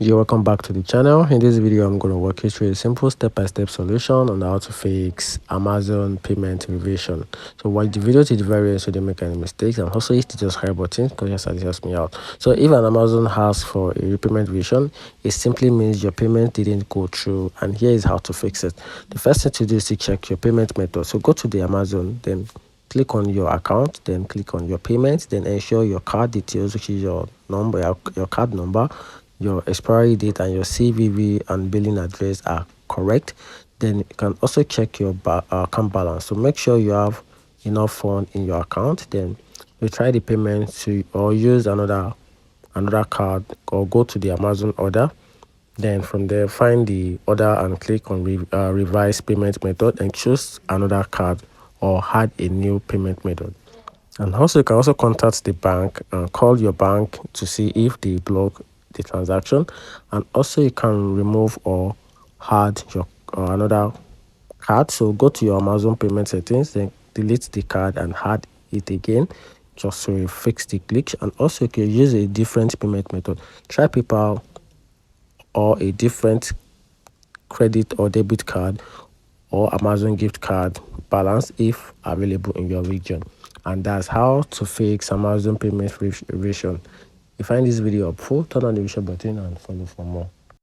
You're welcome back to the channel. In this video, I'm going to walk you through a simple step-by-step solution on how to fix Amazon payment revision. So watch the video to the very end so you don't make any mistakes, and also hit the subscribe button because it helps me out. So if an Amazon asks for a repayment revision, it simply means your payment didn't go through, and here is how to fix it. The first thing to do is to check your payment method. So go to the Amazon, then click on your account, then click on your payments, then ensure your card details, which is your number, your card number, your expiry date, and your CVV and billing address are correct. Then you can also check your account balance. So make sure you have enough funds in your account. Then you try the payment to or use another card, or go to the Amazon order. Then from there, find the order and click on revise payment method and choose another card or add a new payment method. And also you can also contact the bank and call your bank to see if they block the transaction. And also you can remove or add your another card. So go to your Amazon payment settings, then delete the card and add it again just to fix the glitch. And also you can use a different payment method. Try PayPal or a different credit or debit card or Amazon gift card balance if available in your region. And that's how to fix Amazon payment revision. If you find this video helpful, turn on the share button and follow for more.